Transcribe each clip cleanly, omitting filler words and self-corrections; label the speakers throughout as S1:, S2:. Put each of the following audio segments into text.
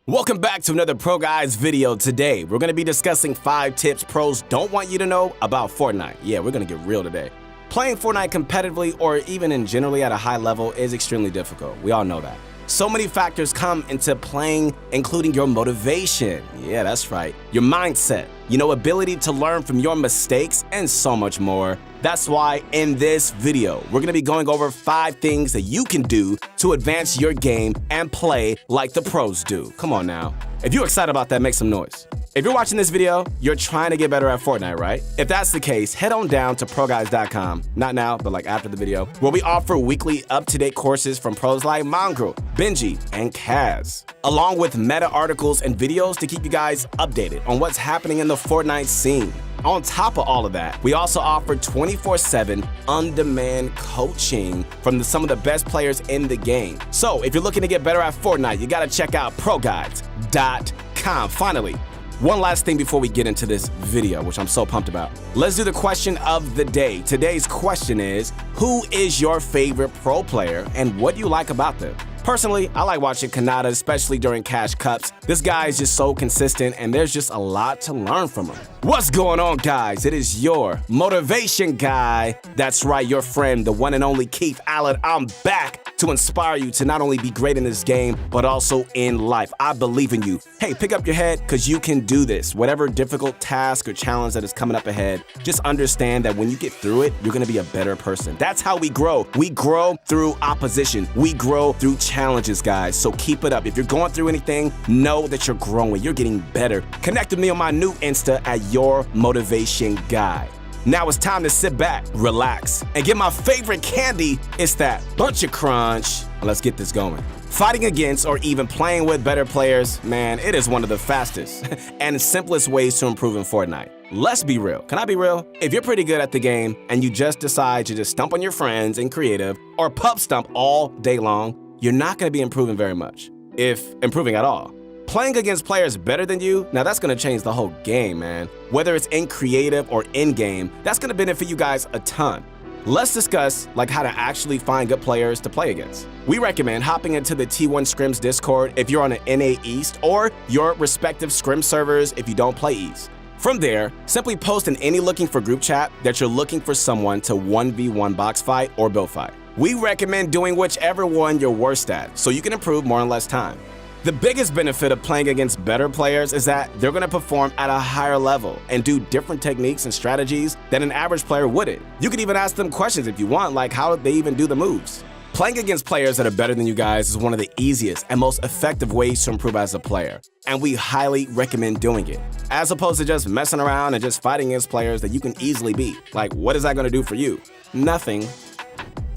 S1: Welcome back to another Pro Guys video. Today, we're going to be discussing 5 tips pros don't want you to know about Fortnite. Yeah, we're going to get real today. Playing Fortnite competitively or even in generally at a high level is extremely difficult. We all know that. So many factors come into playing, including your motivation. Yeah, that's right. Your mindset, ability to learn from your mistakes, and so much more. That's why in this video, we're gonna be going over 5 things that you can do to advance your game and play like the pros do. Come on now. If you're excited about that, make some noise. If you're watching this video, you're trying to get better at Fortnite, right? If that's the case, head on down to ProGuys.com, not now, but like after the video, where we offer weekly up-to-date courses from pros like Mongrel, Benji, and Kaz, along with meta articles and videos to keep you guys updated on what's happening in the Fortnite scene. On top of all of that, we also offer 24/7 on-demand coaching from some of the best players in the game. So if you're looking to get better at Fortnite, you gotta check out ProGuys.com. Finally, one last thing before we get into this video, which I'm so pumped about. Let's do the question of the day. Today's question is, who is your favorite pro player and what do you like about them? Personally, I like watching Kanata, especially during Cash Cups. This guy is just so consistent and there's just a lot to learn from him. What's going on, guys? It is your motivation guy. That's right, your friend, the one and only Keith Allen. I'm back to inspire you to not only be great in this game, but also in life. I believe in you. Hey, pick up your head because you can do this. Whatever difficult task or challenge that is coming up ahead, just understand that when you get through it, you're gonna be a better person. That's how we grow. We grow through opposition. We grow through challenges, guys. So keep it up. If you're going through anything, know that you're growing. You're getting better. Connect with me on my new Insta at Your Motivation Guy. Now it's time to sit back, relax, and get my favorite candy. It's that bunch of crunch. Let's get this going. Fighting against or even playing with better players, man, it is one of the fastest and simplest ways to improve in Fortnite. Let's be real. Can I be real? If you're pretty good at the game and you just decide to just stump on your friends in creative or pub stump all day long, you're not going to be improving very much, if improving at all. Playing against players better than you, now that's gonna change the whole game, man. Whether it's in creative or in-game, that's gonna benefit you guys a ton. Let's discuss how to actually find good players to play against. We recommend hopping into the T1 Scrims Discord if you're on an NA East or your respective Scrim servers if you don't play East. From there, simply post in any looking for group chat that you're looking for someone to 1v1 box fight or build fight. We recommend doing whichever one you're worst at so you can improve more in less time. The biggest benefit of playing against better players is that they're going to perform at a higher level and do different techniques and strategies that an average player wouldn't. You can even ask them questions if you want, like how they even do the moves. Playing against players that are better than you guys is one of the easiest and most effective ways to improve as a player, and we highly recommend doing it, as opposed to just messing around and just fighting against players that you can easily beat. Like, what is that going to do for you? Nothing.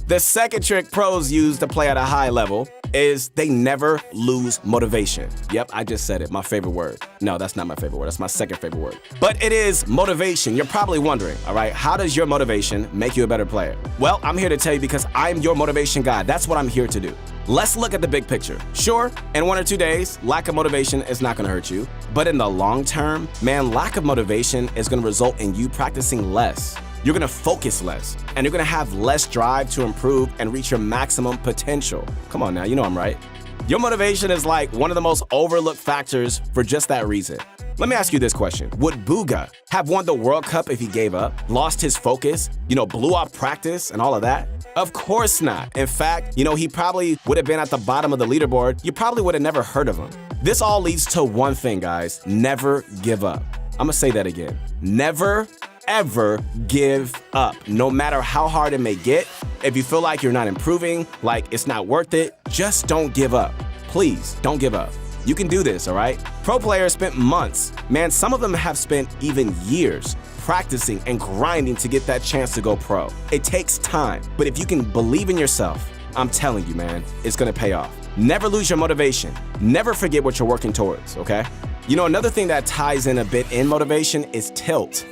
S1: The second trick pros use to play at a high level is they never lose motivation. Yep, I just said it, my favorite word. No, that's not my favorite word, that's my second favorite word. But it is motivation. You're probably wondering, all right, how does your motivation make you a better player? Well, I'm here to tell you because I'm your motivation guy. That's what I'm here to do. Let's look at the big picture. Sure, in 1 or 2 days, lack of motivation is not gonna hurt you. But in the long term, man, lack of motivation is gonna result in you practicing less. You're gonna focus less, and you're gonna have less drive to improve and reach your maximum potential. Come on now, you know I'm right. Your motivation is like one of the most overlooked factors for just that reason. Let me ask you this question. Would Booga have won the World Cup if he gave up, lost his focus, blew off practice and all of that? Of course not. In fact, he probably would have been at the bottom of the leaderboard. You probably would have never heard of him. This all leads to one thing, guys. Never give up. I'm gonna say that again. Never ever give up. No matter how hard it may get, if you feel like you're not improving, like it's not worth it, just don't give up. Please, don't give up. You can do this, all right? Pro players spent months, man, some of them have spent even years practicing and grinding to get that chance to go pro. It takes time, but if you can believe in yourself, I'm telling you, man, it's gonna pay off. Never lose your motivation. Never forget what you're working towards, okay? Another thing that ties in a bit in motivation is tilt.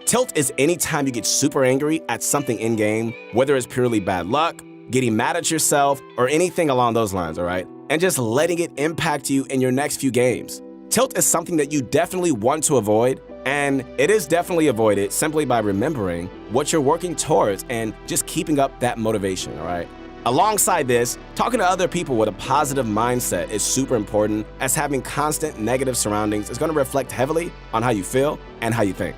S1: Tilt is anytime you get super angry at something in-game, whether it's purely bad luck, getting mad at yourself, or anything along those lines, all right? And just letting it impact you in your next few games. Tilt is something that you definitely want to avoid, and it is definitely avoided simply by remembering what you're working towards and just keeping up that motivation, all right? Alongside this, talking to other people with a positive mindset is super important, as having constant negative surroundings is going to reflect heavily on how you feel and how you think.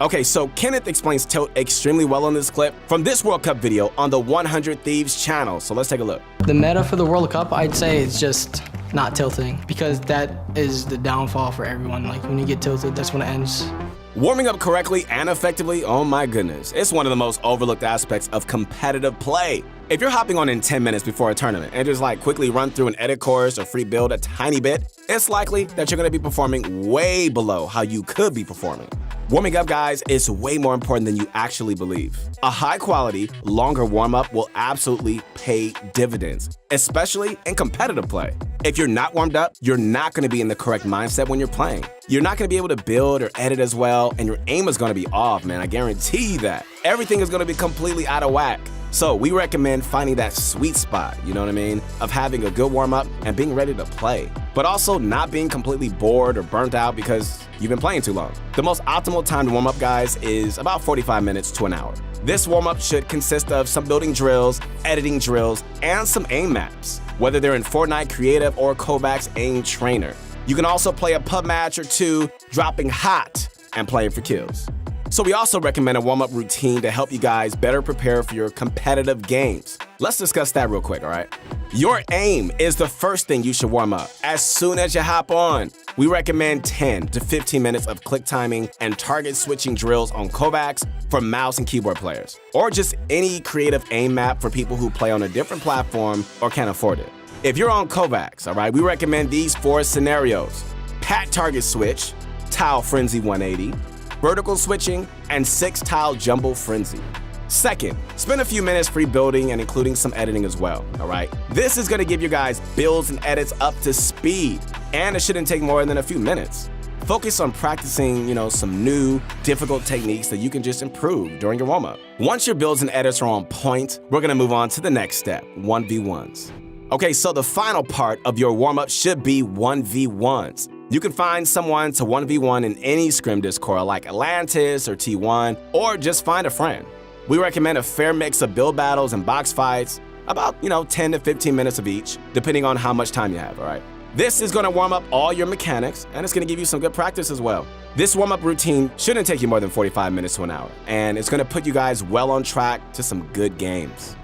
S1: Okay, so Kenneth explains tilt extremely well in this clip from this World Cup video on the 100 Thieves channel, so let's take a look.
S2: The meta for the World Cup, I'd say it's just not tilting, because that is the downfall for everyone. Like, when you get tilted, that's when it ends.
S1: Warming up correctly and effectively, oh my goodness, it's one of the most overlooked aspects of competitive play. If you're hopping on in 10 minutes before a tournament and just like quickly run through an edit course or free build a tiny bit, it's likely that you're going to be performing way below how you could be performing. Warming up, guys, is way more important than you actually believe. A high-quality, longer warm-up will absolutely pay dividends, especially in competitive play. If you're not warmed up, you're not going to be in the correct mindset when you're playing. You're not going to be able to build or edit as well, and your aim is going to be off, man. I guarantee you that. Everything is going to be completely out of whack. So we recommend finding that sweet spot, you know what I mean, of having a good warm-up and being ready to play, but also not being completely bored or burnt out because you've been playing too long. The most optimal time to warm up, guys, is about 45 minutes to an hour. This warm-up should consist of some building drills, editing drills, and some aim maps, whether they're in Fortnite Creative or Kovacs Aim Trainer. You can also play a pub match or two, dropping hot and playing for kills. So we also recommend a warm-up routine to help you guys better prepare for your competitive games. Let's discuss that real quick, all right? Your aim is the first thing you should warm up as soon as you hop on. We recommend 10 to 15 minutes of click timing and target switching drills on Kovacs for mouse and keyboard players, or just any creative aim map for people who play on a different platform or can't afford it. If you're on Kovacs, all right, we recommend these 4 scenarios: pat target switch, tile frenzy 180, vertical switching, and 6-tile jumbo frenzy. Second, spend a few minutes free building and including some editing as well, all right? This is gonna give you guys builds and edits up to speed, and it shouldn't take more than a few minutes. Focus on practicing, some new, difficult techniques that you can just improve during your warm-up. Once your builds and edits are on point, we're gonna move on to the next step, 1v1s. Okay, so the final part of your warm-up should be 1v1s. You can find someone to 1v1 in any scrim Discord like Atlantis or T1, or just find a friend. We recommend a fair mix of build battles and box fights, about 10 to 15 minutes of each, depending on how much time you have, all right? This is gonna warm up all your mechanics, and it's gonna give you some good practice as well. This warm-up routine shouldn't take you more than 45 minutes to an hour, and it's gonna put you guys well on track to some good games.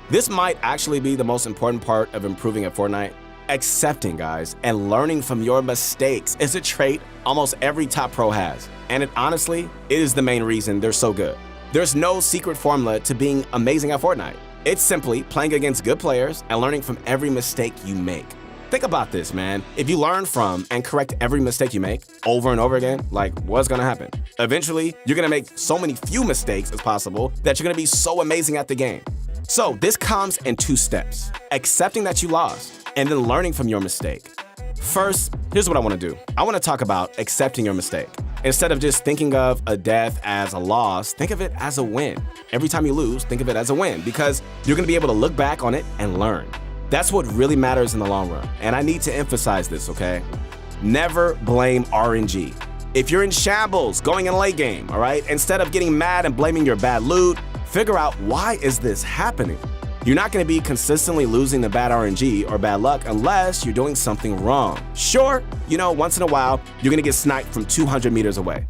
S1: This might actually be the most important part of improving at Fortnite. Accepting, guys, and learning from your mistakes is a trait almost every top pro has. And honestly, it is the main reason they're so good. There's no secret formula to being amazing at Fortnite. It's simply playing against good players and learning from every mistake you make. Think about this, man. If you learn from and correct every mistake you make over and over again, like, what's gonna happen? Eventually, you're gonna make so many few mistakes as possible that you're gonna be so amazing at the game. So this comes in 2 steps: accepting that you lost, and then learning from your mistake. First, here's what I want to do. I want to talk about accepting your mistake. Instead of just thinking of a death as a loss, think of it as a win. Every time you lose, think of it as a win, because you're going to be able to look back on it and learn. That's what really matters in the long run, and I need to emphasize this, okay? Never blame RNG. If you're in shambles going in late game, all right, instead of getting mad and blaming your bad loot, figure out, why is this happening? You're not going to be consistently losing the bad RNG or bad luck unless you're doing something wrong. Sure, once in a while, you're going to get sniped from 200 meters away.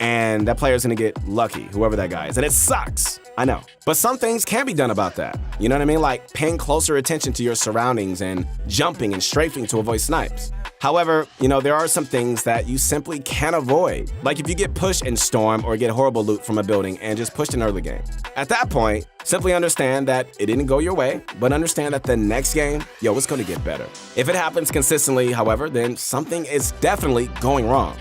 S1: And that player's going to get lucky, whoever that guy is. And it sucks, I know. But some things can be done about that. You know what I mean? Like paying closer attention to your surroundings and jumping and strafing to avoid snipes. However, there are some things that you simply can't avoid. Like if you get pushed in Storm or get horrible loot from a building and just pushed in early game. At that point, simply understand that it didn't go your way, but understand that the next game, it's gonna get better. If it happens consistently, however, then something is definitely going wrong.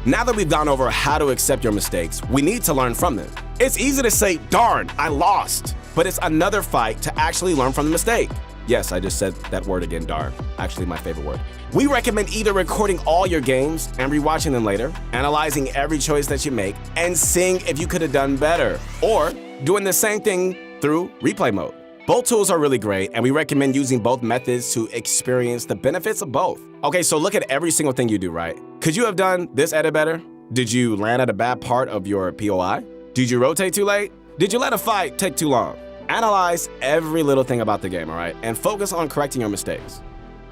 S1: Now that we've gone over how to accept your mistakes, we need to learn from them. It's easy to say, darn, I lost, but it's another fight to actually learn from the mistake. Yes, I just said that word again, darn. Actually, my favorite word. We recommend either recording all your games and rewatching them later, analyzing every choice that you make, and seeing if you could have done better, or doing the same thing through replay mode. Both tools are really great, and we recommend using both methods to experience the benefits of both. Okay, so look at every single thing you do, right? Could you have done this edit better? Did you land at a bad part of your POI? Did you rotate too late? Did you let a fight take too long? Analyze every little thing about the game, all right? And focus on correcting your mistakes.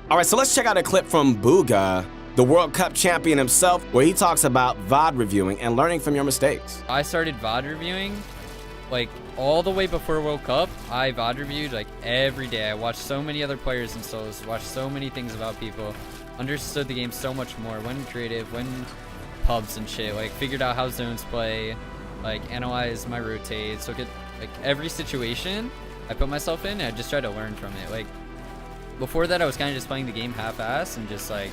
S1: All right, so let's check out a clip from Booga, the World Cup champion himself, where he talks about VOD reviewing and learning from your mistakes.
S3: I started VOD reviewing like all the way before World Cup. I VOD reviewed like every day. I watched so many other players and solos, watched so many things about people, understood the game so much more, went creative, went pubs and shit, like figured out how zones play, like analyzed my rotates, look at like every situation I put myself in, and I just try to learn from it. Like before that, I was kind of just playing the game half-ass and just like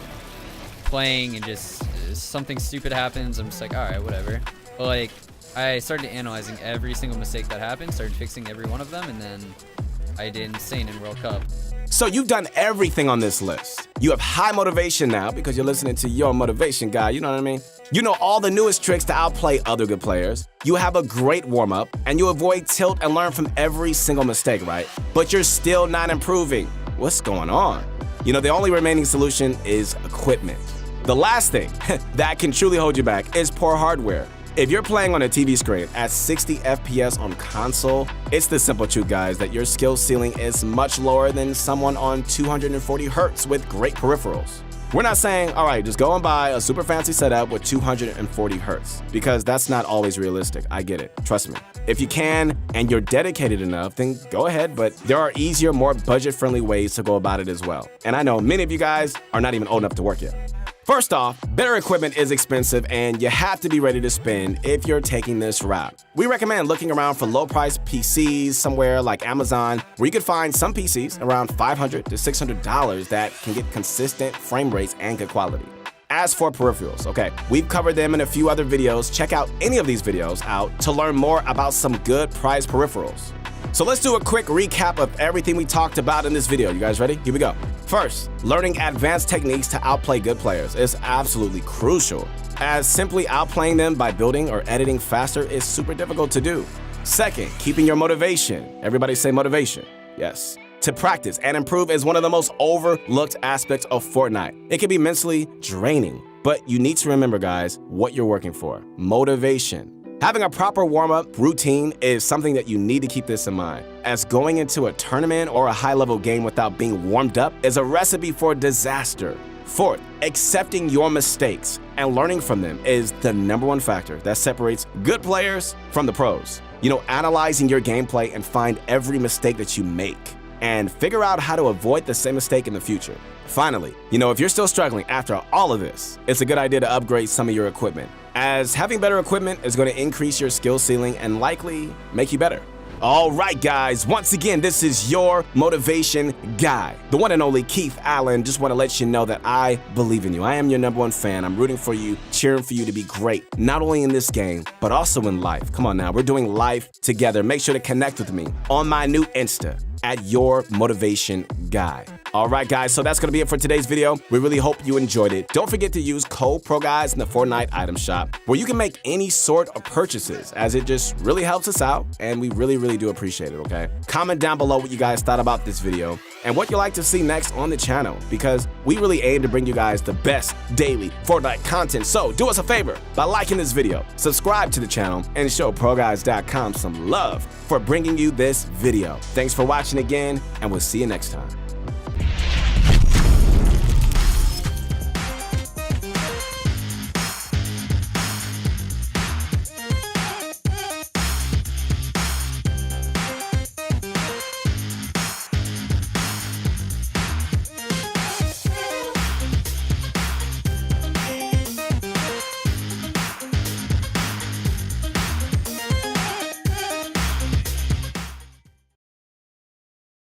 S3: playing, and just something stupid happens, I'm just like, all right, whatever. But like I started analyzing every single mistake that happened, started fixing every one of them, and then I did insane in World Cup.
S1: So you've done everything on this list. You have high motivation now because you're listening to your motivation guy, you know what I mean? You know all the newest tricks to outplay other good players. You have a great warm-up, and you avoid tilt and learn from every single mistake, right? But you're still not improving. What's going on? You know, the only remaining solution is equipment. The last thing that can truly hold you back is poor hardware. If you're playing on a TV screen at 60 FPS on console, it's the simple truth, guys, that your skill ceiling is much lower than someone on 240 Hz with great peripherals. We're not saying, all right, just go and buy a super fancy setup with 240 Hz, because that's not always realistic. I get it. Trust me. If you can and you're dedicated enough, then go ahead, but there are easier, more budget-friendly ways to go about it as well. And I know many of you guys are not even old enough to work yet. First off, better equipment is expensive, and you have to be ready to spend if you're taking this route. We recommend looking around for low-priced PCs somewhere like Amazon, where you could find some PCs around $500 to $600 that can get consistent frame rates and good quality. As for peripherals, okay, we've covered them in a few other videos. Check out any of these videos out to learn more about some good priced peripherals. So let's do a quick recap of everything we talked about in this video. You guys ready? Here we go. First, learning advanced techniques to outplay good players is absolutely crucial, as simply outplaying them by building or editing faster is super difficult to do. Second, keeping your motivation. Everybody say motivation. Yes. To practice and improve is one of the most overlooked aspects of Fortnite. It can be mentally draining, but you need to remember, guys, what you're working for. Motivation. Having a proper warm-up routine is something that you need to keep this in mind, as going into a tournament or a high-level game without being warmed up is a recipe for disaster. Fourth, accepting your mistakes and learning from them is the #1 factor that separates good players from the pros. You know, analyzing your gameplay and find every mistake that you make, and figure out how to avoid the same mistake in the future. Finally, you know, if you're still struggling after all of this, it's a good idea to upgrade some of your equipment, as having better equipment is going to increase your skill ceiling and likely make you better. All right, guys, once again, this is your motivation guy, the one and only Keith Allen. Just want to let you know that I believe in you. I am your #1 fan. I'm rooting for you, cheering for you to be great, not only in this game, but also in life. Come on now, we're doing life together. Make sure to connect with me on my new Insta at Your Motivation Guy. All right, guys, so that's going to be it for today's video. We really hope you enjoyed it. Don't forget to use code PROGUYS in the Fortnite item shop, where you can make any sort of purchases, as it just really helps us out, and we really do appreciate it, okay? Comment down below what you guys thought about this video and what you'd like to see next on the channel, because we really aim to bring you guys the best daily Fortnite content. So do us a favor by liking this video, subscribe to the channel, and show ProGuys.com some love for bringing you this video. Thanks for watching again, and we'll see you next time.